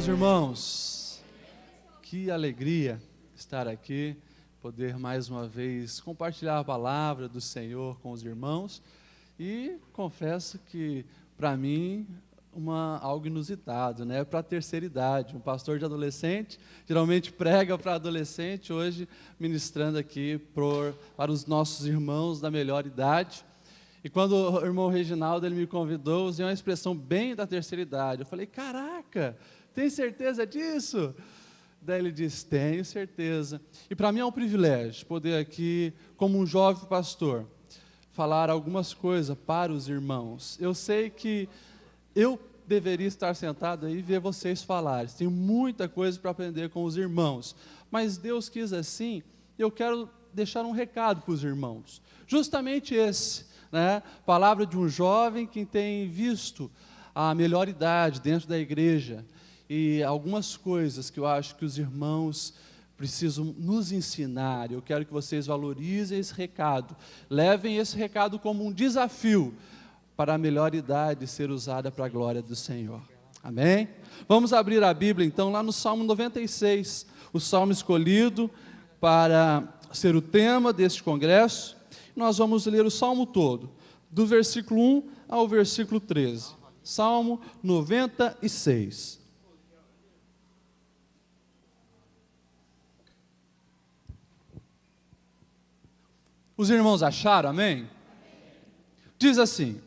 meus irmãos, que alegria estar aqui, poder mais uma vez compartilhar a palavra do Senhor com os irmãos, e confesso que para mim algo inusitado, né? Para a terceira idade, um pastor de adolescente, geralmente prega para adolescente, hoje ministrando aqui para os nossos irmãos da melhor idade. E quando o irmão Reginaldo ele me convidou, usei uma expressão bem da terceira idade. Eu falei, caraca, tem certeza disso? Daí ele disse, tenho certeza. E para mim é um privilégio poder aqui, como um jovem pastor, falar algumas coisas para os irmãos. Eu sei que eu deveria estar sentado aí e ver vocês falarem. Tenho muita coisa para aprender com os irmãos. Mas Deus quis assim, e eu quero deixar um recado para os irmãos. Justamente esse. Palavra de um jovem que tem visto a melhor idade dentro da igreja e algumas coisas que eu acho que os irmãos precisam nos ensinar. Eu quero que vocês valorizem esse recado, levem esse recado como um desafio para a melhor idade ser usada para a glória do Senhor. Amém? Vamos abrir a Bíblia então lá no Salmo 96, o salmo escolhido para ser o tema deste congresso. Nós vamos ler o Salmo todo, do versículo 1 ao versículo 13. Salmo 96. Os irmãos acharam, amém? Diz assim: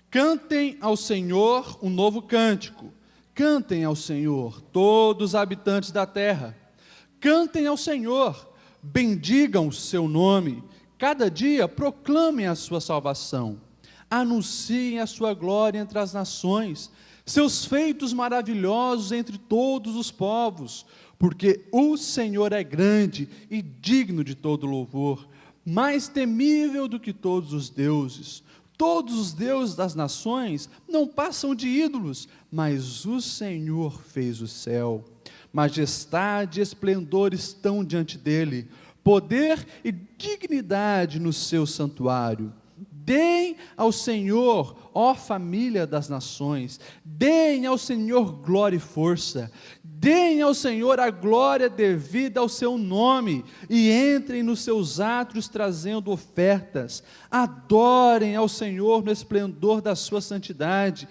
cantem ao Senhor um novo cântico, cantem ao Senhor todos os habitantes da terra, cantem ao Senhor, bendigam o seu nome, cada dia proclamem a sua salvação, anunciem a sua glória entre as nações, seus feitos maravilhosos entre todos os povos, porque o Senhor é grande e digno de todo louvor, mais temível do que todos os deuses. Todos os deuses das nações não passam de ídolos, mas o Senhor fez o céu. Majestade e esplendor estão diante dele, poder e dignidade no seu santuário. Deem ao Senhor, ó família das nações, deem ao Senhor glória e força, deem ao Senhor a glória devida ao seu nome, e entrem nos seus átrios trazendo ofertas, adorem ao Senhor no esplendor da sua santidade,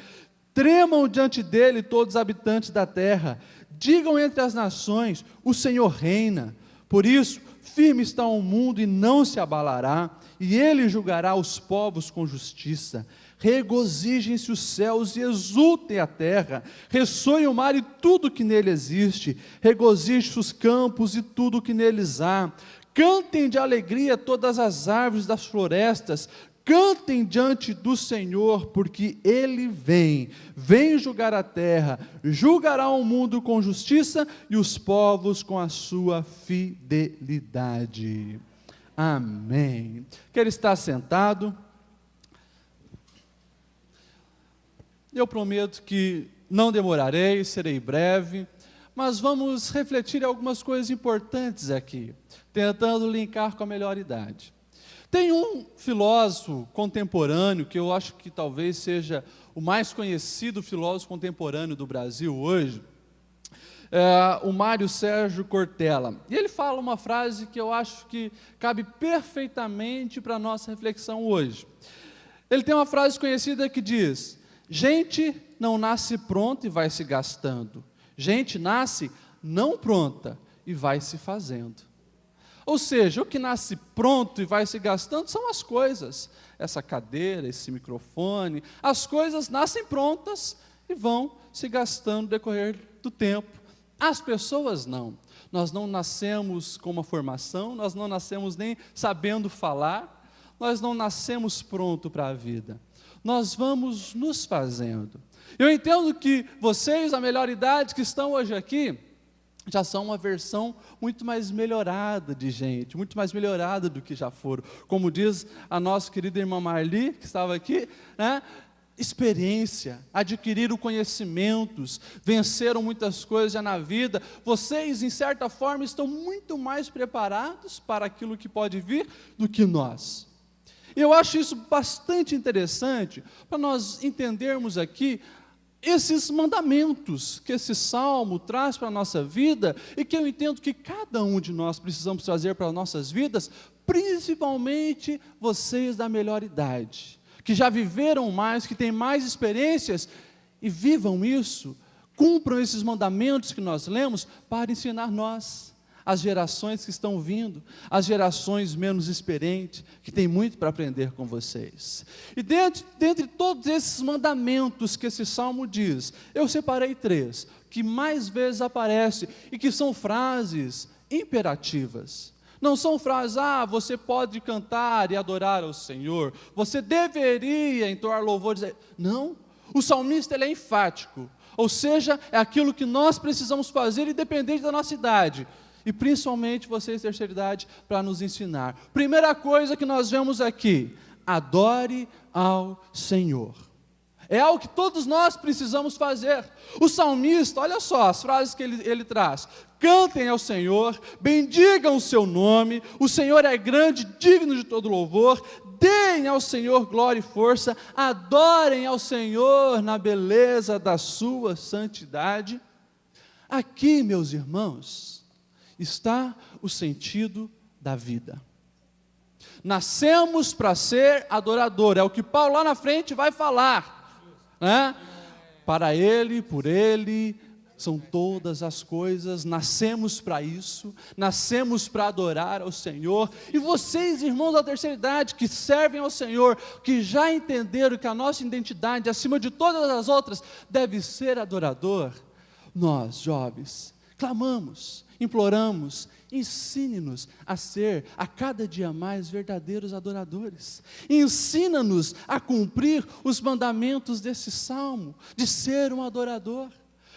tremam diante dele todos os habitantes da terra, digam entre as nações, o Senhor reina. Por isso, firme está o mundo e não se abalará, e ele julgará os povos com justiça. Regozijem-se os céus e exultem a terra, ressoe o mar e tudo que nele existe, regozijem-se os campos e tudo que neles há, cantem de alegria todas as árvores das florestas, cantem diante do Senhor, porque Ele vem julgar a terra, julgará o mundo com justiça e os povos com a sua fidelidade. Amém. Quer estar sentado? Eu prometo que não demorarei, serei breve, mas vamos refletir em algumas coisas importantes aqui, tentando linkar com a melhor idade. Tem um filósofo contemporâneo, que eu acho que talvez seja o mais conhecido filósofo contemporâneo do Brasil hoje, o Mário Sérgio Cortella. E ele fala uma frase que eu acho que cabe perfeitamente para a nossa reflexão hoje. Ele tem uma frase conhecida que diz: gente não nasce pronta e vai se gastando, gente nasce não pronta e vai se fazendo. Ou seja, o que nasce pronto e vai se gastando são as coisas. Essa cadeira, esse microfone, as coisas nascem prontas e vão se gastando no decorrer do tempo. As pessoas não. Nós não nascemos com uma formação, nós não nascemos nem sabendo falar, nós não nascemos pronto para a vida. Nós vamos nos fazendo. Eu entendo que vocês, a melhor idade que estão hoje aqui, já são uma versão muito mais melhorada de gente, muito mais melhorada do que já foram. Como diz a nossa querida irmã Marli, que estava aqui, experiência, adquiriram conhecimentos, venceram muitas coisas já na vida. Vocês, em certa forma, estão muito mais preparados para aquilo que pode vir do que nós. Eu acho isso bastante interessante, para nós entendermos aqui esses mandamentos que esse salmo traz para a nossa vida e que eu entendo que cada um de nós precisamos trazer para as nossas vidas, principalmente vocês da melhor idade, que já viveram mais, que têm mais experiências, e vivam isso, cumpram esses mandamentos que nós lemos para ensinar nós, as gerações que estão vindo, as gerações menos experientes, que têm muito para aprender com vocês. E dentre todos esses mandamentos que esse salmo diz, eu separei 3, que mais vezes aparecem, e que são frases imperativas. Não são frases, você pode cantar e adorar ao Senhor, você deveria entoar louvores. Não, o salmista ele é enfático, ou seja, é aquilo que nós precisamos fazer independente da nossa idade. E principalmente vocês de terceira idade, para nos ensinar. Primeira coisa que nós vemos aqui, adore ao Senhor. É algo que todos nós precisamos fazer. O salmista, olha só as frases que ele traz. Cantem ao Senhor, bendigam o seu nome, o Senhor é grande, digno de todo louvor, deem ao Senhor glória e força, adorem ao Senhor na beleza da sua santidade. Aqui, meus irmãos, está o sentido da vida. Nascemos para ser adorador, é o que Paulo lá na frente vai falar, né? Para Ele, por Ele, são todas as coisas, nascemos para isso, nascemos para adorar ao Senhor. E vocês, irmãos da terceira idade, que servem ao Senhor, que já entenderam que a nossa identidade, acima de todas as outras, deve ser adorador, nós, jovens, clamamos, imploramos, ensine-nos a ser, a cada dia mais, verdadeiros adoradores. Ensina-nos a cumprir os mandamentos desse salmo, de ser um adorador.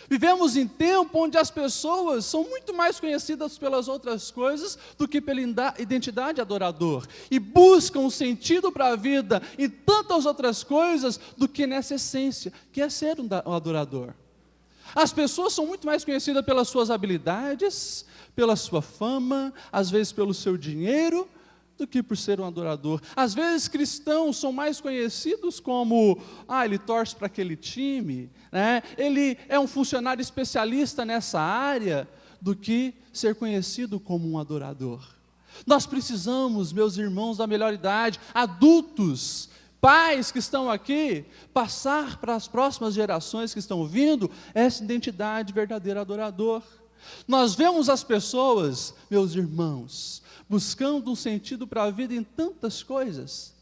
Vivemos em tempo onde as pessoas são muito mais conhecidas pelas outras coisas do que pela identidade adorador, e buscam um sentido para a vida em tantas outras coisas do que nessa essência, que é ser um adorador. As pessoas são muito mais conhecidas pelas suas habilidades, pela sua fama, às vezes pelo seu dinheiro, do que por ser um adorador. Às vezes cristãos são mais conhecidos como, ele torce para aquele time, né? Ele é um funcionário especialista nessa área, do que ser conhecido como um adorador. Nós precisamos, meus irmãos da melhor idade, adultos, pais que estão aqui, passar para as próximas gerações que estão vindo, essa identidade verdadeira adorador. Nós vemos as pessoas, meus irmãos, buscando um sentido para a vida em tantas coisas.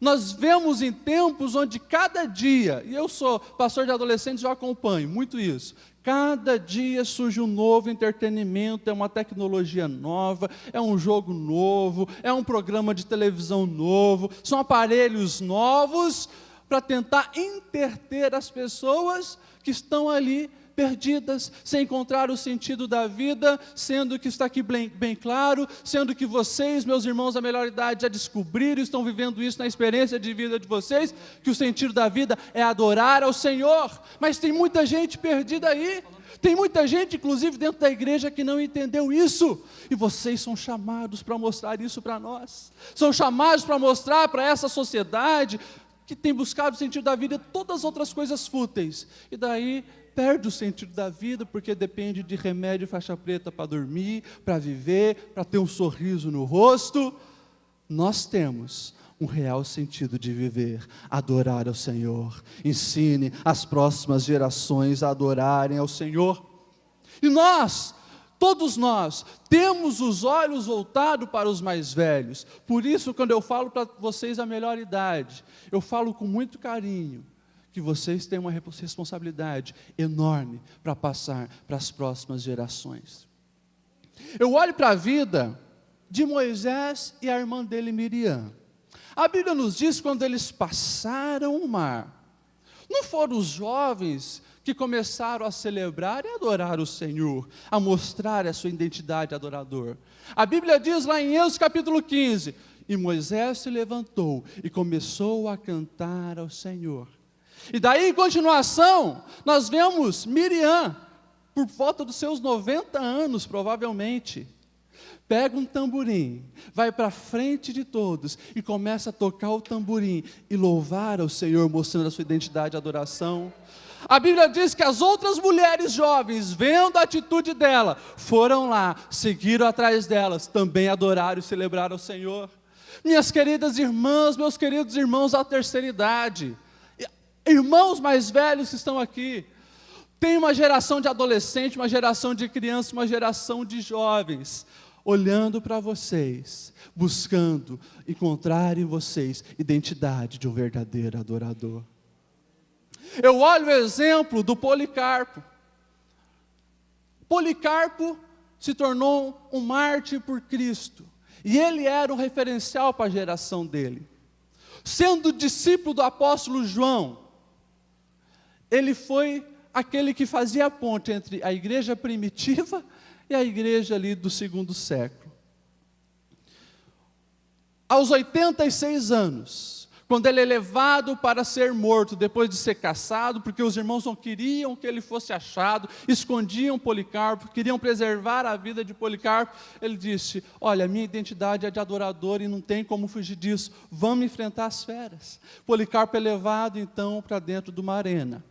Nós vemos em tempos onde cada dia, e eu sou pastor de adolescentes, eu acompanho muito isso, cada dia surge um novo entretenimento, é uma tecnologia nova, é um jogo novo, é um programa de televisão novo, são aparelhos novos para tentar entreter as pessoas que estão ali perdidas, sem encontrar o sentido da vida, sendo que está aqui bem claro, sendo que vocês, meus irmãos da melhor idade, já descobriram, estão vivendo isso na experiência de vida de vocês, que o sentido da vida é adorar ao Senhor. Mas tem muita gente perdida aí, tem muita gente, inclusive dentro da igreja, que não entendeu isso, e vocês são chamados para mostrar isso para nós, são chamados para mostrar para essa sociedade, que tem buscado o sentido da vida, todas as outras coisas fúteis, e daí perde o sentido da vida, porque depende de remédio faixa preta para dormir, para viver, para ter um sorriso no rosto. Nós temos um real sentido de viver, adorar ao Senhor. Ensine as próximas gerações a adorarem ao Senhor. E nós, todos nós, temos os olhos voltados para os mais velhos. Por isso, quando eu falo para vocês a melhor idade, eu falo com muito carinho, que vocês têm uma responsabilidade enorme para passar para as próximas gerações. Eu olho para a vida de Moisés e a irmã dele, Miriam. A Bíblia nos diz quando eles passaram o mar. Não foram os jovens que começaram a celebrar e adorar o Senhor, a mostrar a sua identidade adorador. A Bíblia diz lá em Êxodo capítulo 15, e Moisés se levantou e começou a cantar ao Senhor. E daí, em continuação, nós vemos Miriam, por volta dos seus 90 anos, provavelmente, pega um tamborim, vai para frente de todos e começa a tocar o tamborim e louvar ao Senhor, mostrando a sua identidade e adoração. A Bíblia diz que as outras mulheres jovens, vendo a atitude dela, foram lá, seguiram atrás delas, também adoraram e celebraram o Senhor. Minhas queridas irmãs, meus queridos irmãos da terceira idade, irmãos mais velhos que estão aqui, tem uma geração de adolescentes, uma geração de crianças, uma geração de jovens, olhando para vocês, buscando encontrar em vocês identidade de um verdadeiro adorador. Eu olho o exemplo do Policarpo. Policarpo se tornou um mártir por Cristo, e ele era um referencial para a geração dele. Sendo discípulo do apóstolo João, ele foi aquele que fazia a ponte entre a igreja primitiva e a igreja ali do segundo século. Aos 86 anos, quando ele é levado para ser morto, depois de ser caçado, porque os irmãos não queriam que ele fosse achado, escondiam Policarpo, queriam preservar a vida de Policarpo, ele disse: olha, minha identidade é de adorador e não tem como fugir disso, vamos enfrentar as feras. Policarpo é levado então para dentro de uma arena.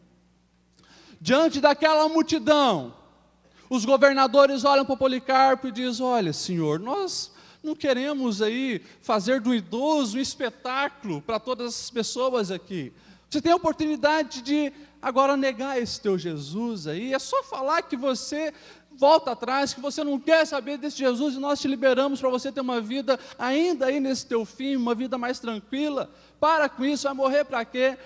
Diante daquela multidão, os governadores olham para Policarpo e dizem: olha, senhor, nós não queremos aí fazer do idoso um espetáculo para todas as pessoas aqui. Você tem a oportunidade de agora negar esse teu Jesus aí, é só falar que você volta atrás, que você não quer saber desse Jesus, e nós te liberamos para você ter uma vida ainda aí nesse teu fim, uma vida mais tranquila. Para com isso, vai morrer para quê?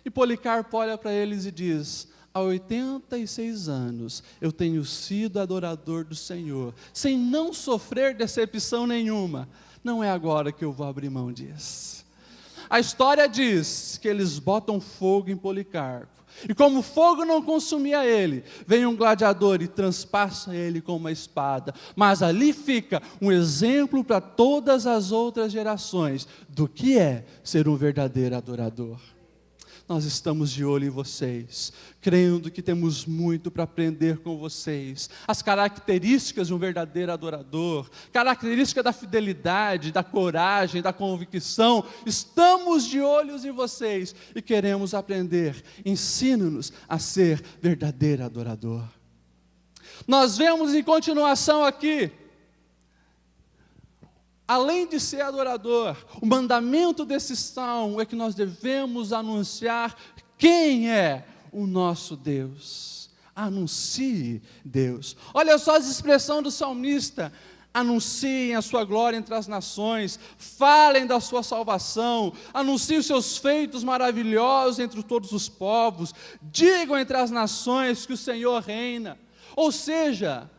E Policarpo olha para eles e diz: há 86 anos eu tenho sido adorador do Senhor, sem não sofrer decepção nenhuma. Não é agora que eu vou abrir mão disso. A história diz que eles botam fogo em Policarpo, e como o fogo não consumia ele, vem um gladiador e transpassa ele com uma espada. Mas ali fica um exemplo para todas as outras gerações do que é ser um verdadeiro adorador. Nós estamos de olho em vocês, crendo que temos muito para aprender com vocês. As características de um verdadeiro adorador, características da fidelidade, da coragem, da convicção. Estamos de olhos em vocês e queremos aprender. Ensina-nos a ser verdadeiro adorador. Nós vemos em continuação aqui, além de ser adorador, o mandamento desse salmo é que nós devemos anunciar quem é o nosso Deus. Anuncie Deus. Olha só as expressões do salmista: anunciem a sua glória entre as nações, falem da sua salvação, anunciem os seus feitos maravilhosos entre todos os povos, digam entre as nações que o Senhor reina. Ou seja,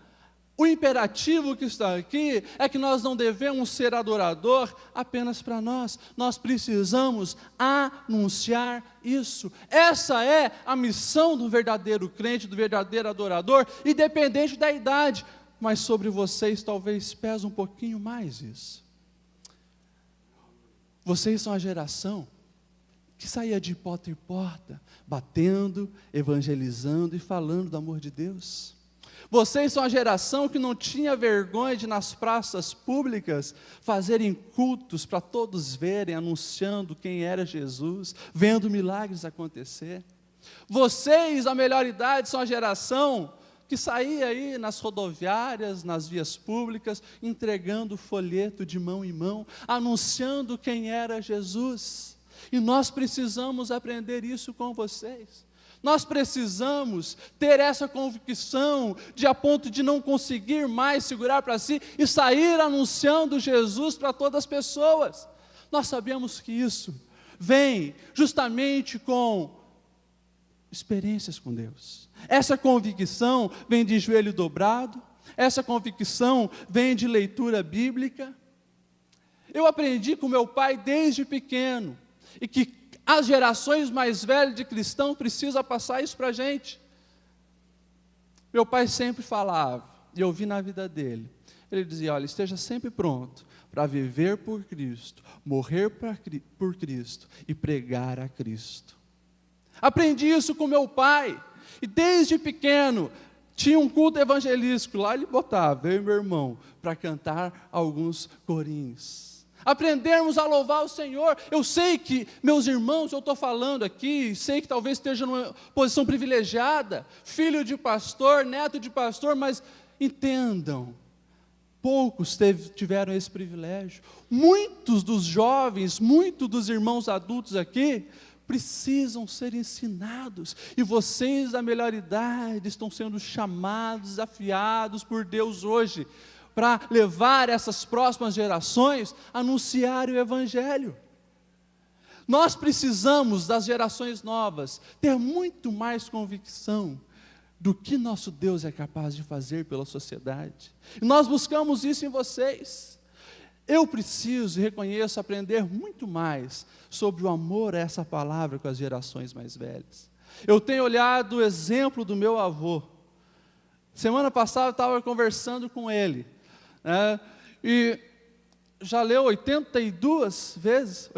o imperativo que está aqui é que nós não devemos ser adorador apenas para nós. Nós precisamos anunciar isso. Essa é a missão do verdadeiro crente, do verdadeiro adorador, independente da idade. Mas sobre vocês talvez pese um pouquinho mais isso. Vocês são a geração que saía de porta em porta, batendo, evangelizando e falando do amor de Deus. Vocês são a geração que não tinha vergonha de nas praças públicas fazerem cultos para todos verem, anunciando quem era Jesus, vendo milagres acontecer. Vocês, a melhor idade, são a geração que saía aí nas rodoviárias, nas vias públicas, entregando folheto de mão em mão, anunciando quem era Jesus. E nós precisamos aprender isso com vocês. Nós precisamos ter essa convicção de a ponto de não conseguir mais segurar para si e sair anunciando Jesus para todas as pessoas. Nós sabemos que isso vem justamente com experiências com Deus. Essa convicção vem de joelho dobrado, essa convicção vem de leitura bíblica. Eu aprendi com meu pai desde pequeno, e que as gerações mais velhas de cristãos precisam passar isso para a gente. Meu pai sempre falava, e eu vi na vida dele, ele dizia: olha, esteja sempre pronto para viver por Cristo, morrer por Cristo e pregar a Cristo. Aprendi isso com meu pai, e desde pequeno, tinha um culto evangelístico, lá ele botava, eu e meu irmão, para cantar alguns corinhos. aprendermos a louvar o Senhor. Eu sei que, meus irmãos, eu estou falando aqui, sei que talvez esteja numa posição privilegiada, filho de pastor, neto de pastor, mas entendam, poucos tiveram esse privilégio. Muitos dos jovens, muitos dos irmãos adultos aqui, precisam ser ensinados, e vocês da melhor idade estão sendo chamados, desafiados por Deus hoje, para levar essas próximas gerações a anunciar o Evangelho. Nós precisamos, das gerações novas, ter muito mais convicção do que nosso Deus é capaz de fazer pela sociedade. E nós buscamos isso em vocês. Eu preciso e reconheço aprender muito mais sobre o amor a essa palavra com as gerações mais velhas. Eu tenho olhado o exemplo do meu avô. Semana passada eu estava conversando com ele, né, e já leu 82 vezes,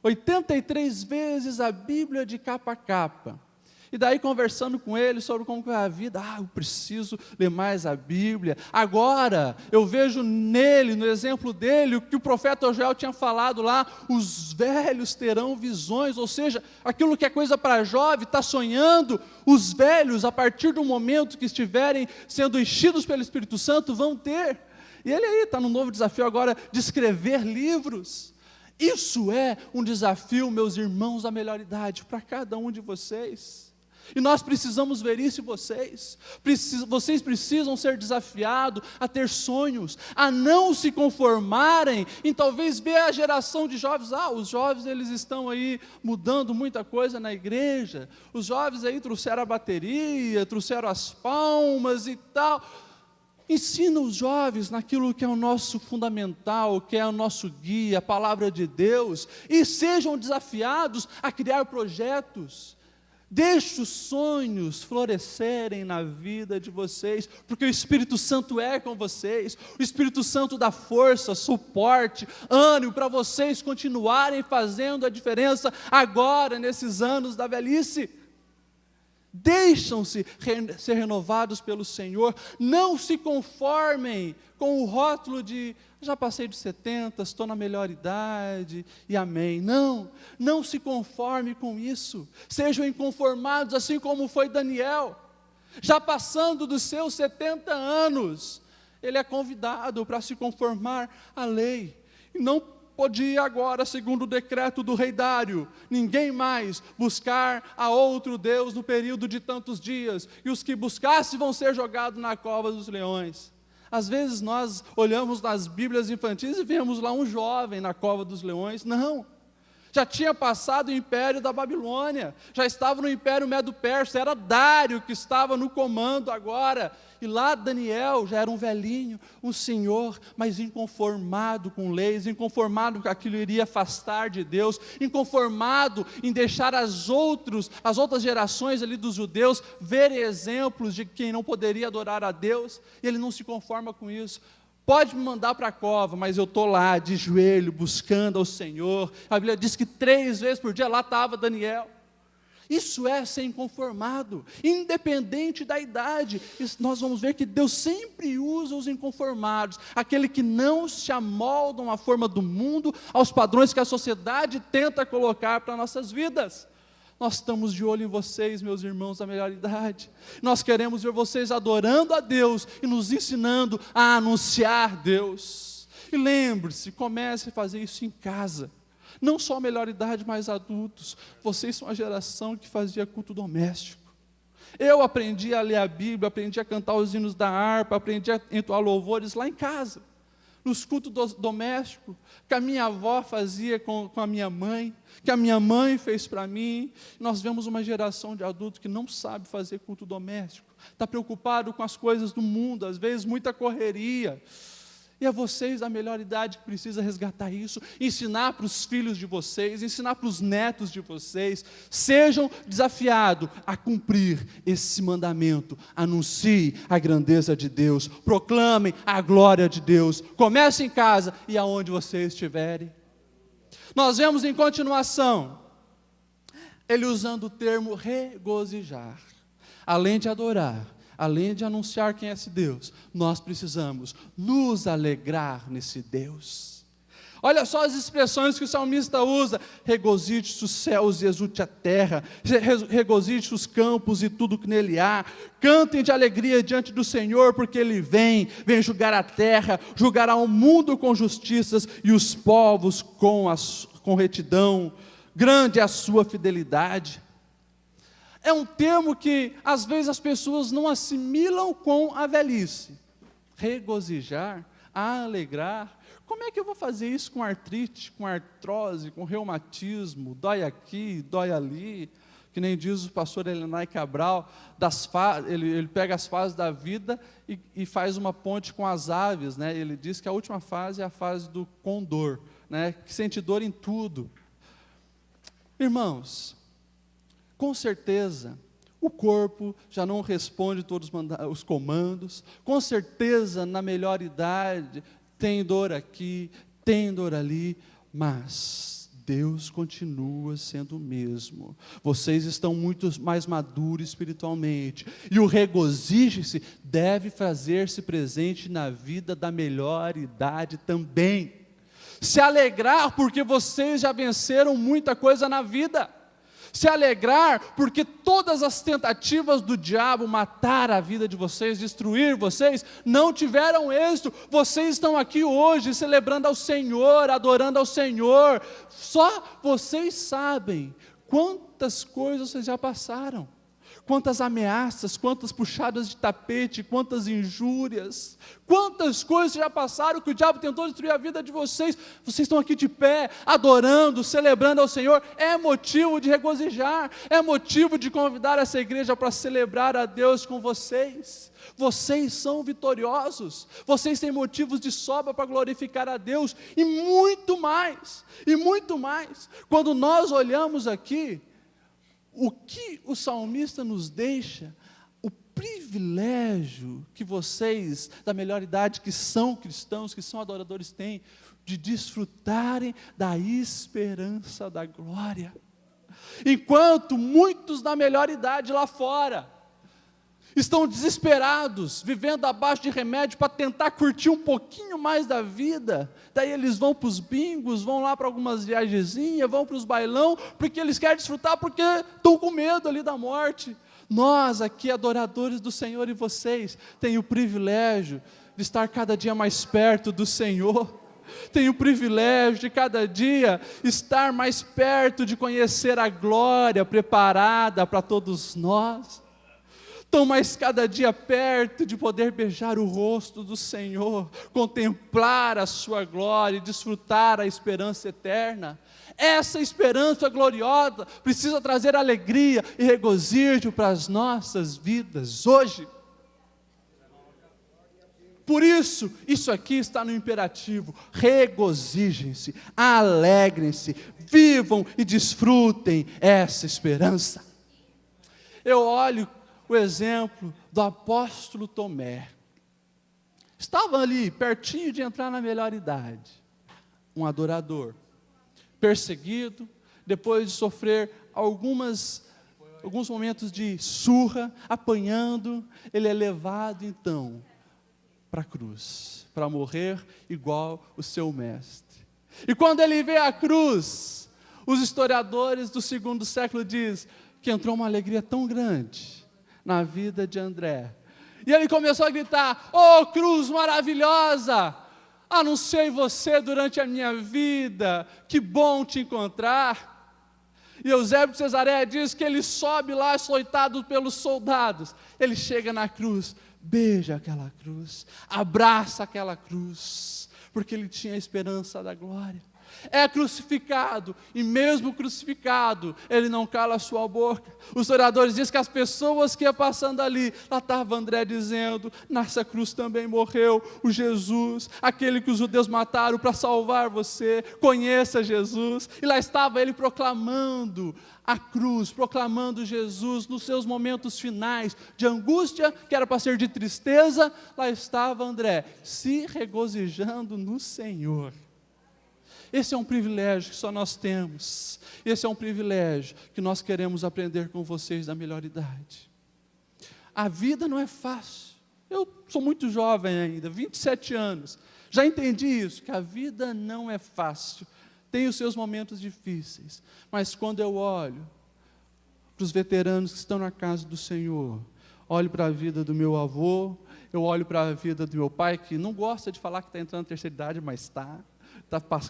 83 vezes a Bíblia de capa a capa. E daí conversando com ele sobre como é a vida, eu preciso ler mais a Bíblia. Agora, eu vejo nele, no exemplo dele, o que o profeta Joel tinha falado lá, os velhos terão visões, ou seja, aquilo que é coisa para jovem, está sonhando, os velhos, a partir do momento que estiverem sendo enchidos pelo Espírito Santo, vão ter. E ele aí está no novo desafio agora de escrever livros. Isso é um desafio, meus irmãos da melhor idade, para cada um de vocês. E nós precisamos ver isso em vocês. Vocês precisam ser desafiados a ter sonhos, a não se conformarem em talvez ver a geração de jovens. Os jovens eles estão aí mudando muita coisa na igreja. Os jovens aí trouxeram a bateria, trouxeram as palmas e tal. Ensina os jovens naquilo que é o nosso fundamental, que é o nosso guia, a palavra de Deus, e sejam desafiados a criar projetos. Deixe os sonhos florescerem na vida de vocês, porque o Espírito Santo é com vocês, o Espírito Santo dá força, suporte, ânimo para vocês continuarem fazendo a diferença agora, nesses anos da velhice. Deixam-se ser renovados pelo Senhor, não se conformem com o rótulo de já passei dos 70, estou na melhor idade e amém. Não se conforme com isso, sejam inconformados assim como foi Daniel, já passando dos seus 70 anos, ele é convidado para se conformar à lei, e não podia agora, segundo o decreto do rei Dário, ninguém mais buscar a outro Deus no período de tantos dias, e os que buscassem vão ser jogados na cova dos leões. Às vezes nós olhamos nas Bíblias infantis e vemos lá um jovem na cova dos leões. Não, já tinha passado o império da Babilônia, já estava no império Medo-Persa, era Dário que estava no comando agora, e lá Daniel já era um velhinho, um senhor, mas inconformado com leis, inconformado que aquilo iria afastar de Deus, inconformado em deixar as outras gerações ali dos judeus verem exemplos de quem não poderia adorar a Deus, e ele não se conforma com isso. Pode me mandar para a cova, mas eu estou lá de joelho, buscando ao Senhor. A Bíblia diz que 3 vezes por dia lá estava Daniel. Isso é ser inconformado, independente da idade. Nós vamos ver que Deus sempre usa os inconformados, aquele que não se amoldam à forma do mundo, aos padrões que a sociedade tenta colocar para nossas vidas. Nós estamos de olho em vocês, meus irmãos da melhor idade. Nós queremos ver vocês adorando a Deus e nos ensinando a anunciar Deus. E lembre-se, comece a fazer isso em casa. Não só a melhor idade, mas adultos. Vocês são a geração que fazia culto doméstico. Eu aprendi a ler a Bíblia, aprendi a cantar os hinos da harpa, aprendi a entoar louvores lá em casa, nos cultos domésticos, que a minha avó fazia com a minha mãe, que a minha mãe fez para mim. Nós vemos uma geração de adultos que não sabe fazer culto doméstico, está preocupado com as coisas do mundo, às vezes muita correria. E é vocês da melhor idade que precisa resgatar isso, ensinar para os filhos de vocês, ensinar para os netos de vocês. Sejam desafiados a cumprir esse mandamento. Anuncie a grandeza de Deus, proclamem a glória de Deus. Comece em casa e aonde vocês estiverem. Nós vemos em continuação, ele usando o termo regozijar. Além de adorar, além de anunciar quem é esse Deus, nós precisamos nos alegrar nesse Deus. Olha só as expressões que o salmista usa: regozije-se os céus e exulte a terra, regozije-se os campos e tudo que nele há, cantem de alegria diante do Senhor, porque Ele vem julgar a terra, julgará o mundo com justiças e os povos com retidão, grande é a sua fidelidade. É um termo que às vezes as pessoas não assimilam com a velhice. Regozijar, alegrar. Como é que eu vou fazer isso com artrite, com artrose, com reumatismo? Dói aqui, dói ali. Que nem diz o pastor Elenay Cabral, ele pega as fases da vida e faz uma ponte com as aves, né? Ele diz que a última fase é a fase do condor, né? Que sente dor em tudo. Irmãos, com certeza, o corpo já não responde todos os comandos, com certeza, na melhor idade, tem dor aqui, tem dor ali, mas Deus continua sendo o mesmo. Vocês estão muito mais maduros espiritualmente, e o regozijo-se deve fazer-se presente na vida da melhor idade também. Se alegrar porque vocês já venceram muita coisa na vida. Se alegrar porque todas as tentativas do diabo matar a vida de vocês, destruir vocês, não tiveram êxito. Vocês estão aqui hoje celebrando ao Senhor, adorando ao Senhor. Só vocês sabem quantas coisas vocês já passaram. Quantas ameaças, quantas puxadas de tapete, quantas injúrias, quantas coisas já passaram que o diabo tentou destruir a vida de vocês. Vocês estão aqui de pé, adorando, celebrando ao Senhor. É motivo de regozijar, é motivo de convidar essa igreja para celebrar a Deus com vocês. Vocês são vitoriosos, vocês têm motivos de sobra para glorificar a Deus, e muito mais, quando nós olhamos aqui, o que o salmista nos deixa, o privilégio que vocês, da melhor idade, que são cristãos, que são adoradores, têm, de desfrutarem da esperança da glória. Enquanto muitos da melhor idade lá fora, estão desesperados, vivendo abaixo de remédio para tentar curtir um pouquinho mais da vida, daí eles vão para os bingos, vão lá para algumas viagenzinhas, vão para os bailão, porque eles querem desfrutar, porque estão com medo ali da morte. Nós aqui, adoradores do Senhor, e vocês, têm o privilégio de estar cada dia mais perto do Senhor, tem o privilégio de cada dia estar mais perto de conhecer a glória preparada para todos nós. Estão mais cada dia perto de poder beijar o rosto do Senhor, contemplar a sua glória e desfrutar a esperança eterna. Essa esperança gloriosa precisa trazer alegria e regozijo para as nossas vidas hoje. Por isso, isso aqui está no imperativo: regozijem-se, alegrem-se, vivam e desfrutem essa esperança. Eu olho o exemplo do apóstolo Tomé. Estava ali, pertinho de entrar na melhor idade, um adorador, perseguido, depois de sofrer alguns momentos de surra, apanhando, ele é levado então para a cruz, para morrer igual o seu mestre. E quando ele vê a cruz, os historiadores do segundo século dizem que entrou uma alegria tão grande na vida de André, e ele começou a gritar: "Oh, cruz maravilhosa, anunciei você durante a minha vida, que bom te encontrar." E Eusébio de Cesareia diz que ele sobe lá, açoitado pelos soldados, ele chega na cruz, beija aquela cruz, abraça aquela cruz, porque ele tinha a esperança da glória. É crucificado, e mesmo crucificado, ele não cala a sua boca. Os historiadores dizem que as pessoas que iam passando ali, lá estava André dizendo: nessa cruz também morreu o Jesus, aquele que os judeus mataram para salvar você, conheça Jesus. E lá estava ele proclamando a cruz, proclamando Jesus nos seus momentos finais de angústia, que era para ser de tristeza. Lá estava André, se regozijando no Senhor. Esse é um privilégio que só nós temos. Esse é um privilégio que nós queremos aprender com vocês da melhor idade. A vida não é fácil. Eu sou muito jovem ainda, 27 anos. Já entendi isso, que a vida não é fácil. Tem os seus momentos difíceis. Mas quando eu olho para os veteranos que estão na casa do Senhor, olho para a vida do meu avô, eu olho para a vida do meu pai, que não gosta de falar que está entrando na terceira idade, mas está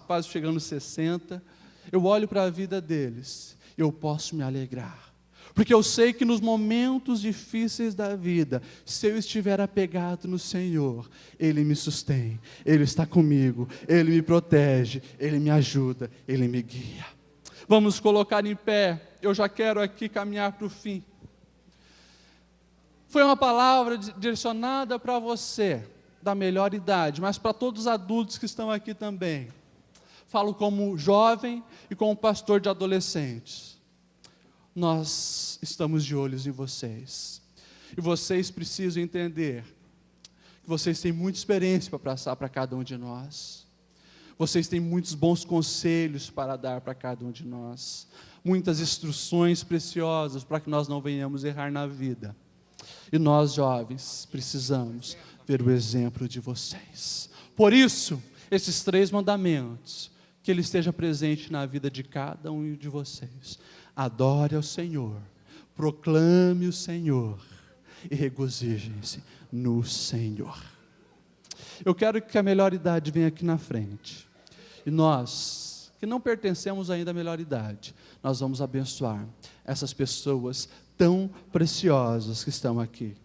quase chegando aos 60. Eu olho para a vida deles, eu posso me alegrar. Porque eu sei que nos momentos difíceis da vida, se eu estiver apegado no Senhor, Ele me sustém, Ele está comigo, Ele me protege, Ele me ajuda, Ele me guia. Vamos colocar em pé, eu já quero aqui caminhar para o fim. Foi uma palavra direcionada para você, da melhor idade, mas para todos os adultos que estão aqui também. Falo como jovem e como pastor de adolescentes. Nós estamos de olhos em vocês. E vocês precisam entender que vocês têm muita experiência para passar para cada um de nós. Vocês têm muitos bons conselhos para dar para cada um de nós. Muitas instruções preciosas para que nós não venhamos errar na vida. E nós, jovens, precisamos ver o exemplo de vocês. Por isso, esses 3 mandamentos, que Ele esteja presente na vida de cada um de vocês. Adore ao Senhor, proclame o Senhor e regozijem-se no Senhor. Eu quero que a melhor idade venha aqui na frente. E nós, que não pertencemos ainda à melhor idade, nós vamos abençoar essas pessoas tão preciosas que estão aqui.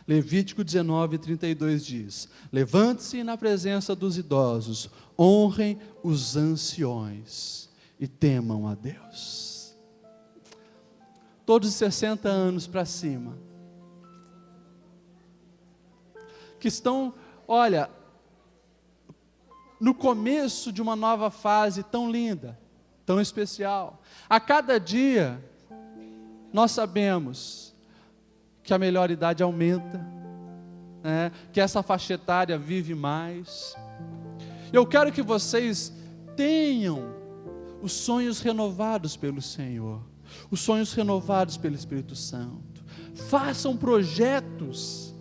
Levítico 19:32 diz: levante-se na presença dos idosos, honrem os anciões e temam a Deus. Todos de 60 anos para cima, que estão, olha, no começo de uma nova fase tão linda, tão especial. A cada dia, nós sabemos que a melhor idade aumenta, né? Que essa faixa etária vive mais. Eu quero que vocês tenham os sonhos renovados pelo Senhor, os sonhos renovados pelo Espírito Santo. Façam projetos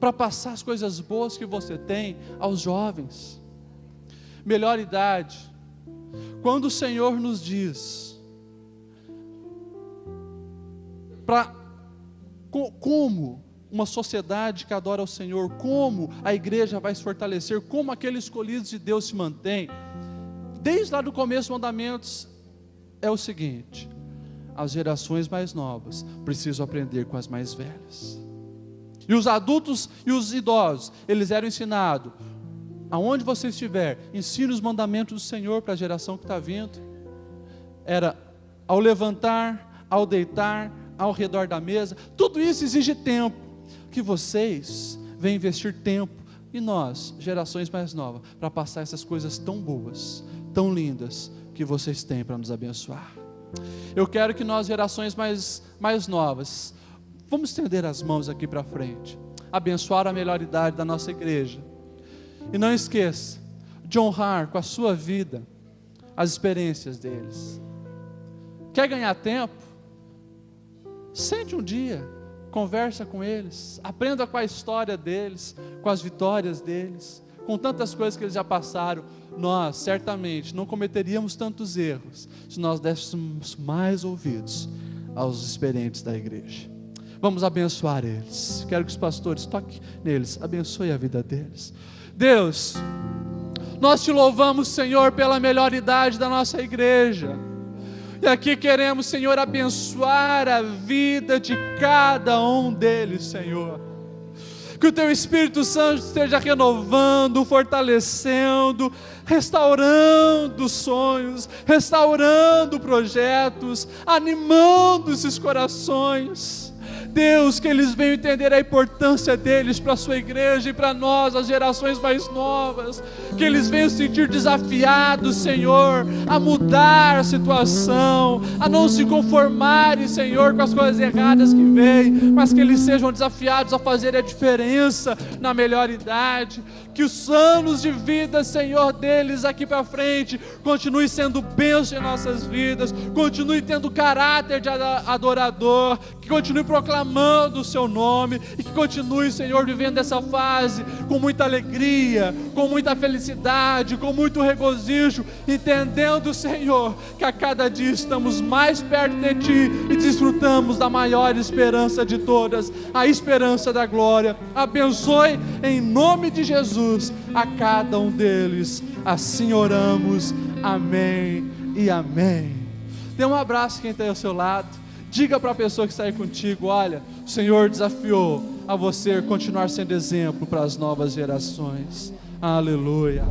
para passar as coisas boas que você tem aos jovens. Melhor idade, quando o Senhor nos diz como uma sociedade que adora ao Senhor, como a igreja vai se fortalecer, como aqueles escolhidos de Deus se mantêm, desde lá do começo dos mandamentos, é o seguinte: as gerações mais novas precisam aprender com as mais velhas. E os adultos e os idosos, eles eram ensinados, aonde você estiver, ensine os mandamentos do Senhor para a geração que está vindo. Era ao levantar, ao deitar, ao redor da mesa. Tudo isso exige tempo, que vocês venham investir tempo, e nós, gerações mais novas, para passar essas coisas tão boas, tão lindas, que vocês têm para nos abençoar. Eu quero que nós, gerações mais novas, vamos estender as mãos aqui para frente, abençoar a melhor idade da nossa igreja. E não esqueça de honrar com a sua vida as experiências deles. Quer ganhar tempo? Sente um dia, conversa com eles, aprenda com a história deles, com as vitórias deles, com tantas coisas que eles já passaram. Nós, certamente, não cometeríamos tantos erros se nós dessemos mais ouvidos aos experientes da igreja. Vamos abençoar eles. Quero que os pastores toquem neles, abençoe a vida deles. Deus, nós te louvamos, Senhor, pela melhor idade da nossa igreja. E aqui queremos, Senhor, abençoar a vida de cada um deles, Senhor. Que o Teu Espírito Santo esteja renovando, fortalecendo, restaurando sonhos, restaurando projetos, animando esses corações. Deus, que eles venham entender a importância deles para a sua igreja e para nós, as gerações mais novas. Que eles venham se sentir desafiados, Senhor, a mudar a situação, a não se conformarem, Senhor, com as coisas erradas que vêm, mas que eles sejam desafiados a fazer a diferença na melhor idade. Que os anos de vida, Senhor, deles aqui para frente continue sendo bênção em nossas vidas, continue tendo caráter de adorador, que continue proclamando amando o seu nome, e que continue, Senhor, vivendo essa fase com muita alegria, com muita felicidade, com muito regozijo, entendendo, Senhor, que a cada dia estamos mais perto de Ti e desfrutamos da maior esperança de todas, a esperança da glória. Abençoe em nome de Jesus a cada um deles, assim oramos, amém e amém. Dê um abraço quem está ao seu lado, diga para a pessoa que está aí contigo: olha, o Senhor desafiou a você continuar sendo exemplo para as novas gerações. Aleluia.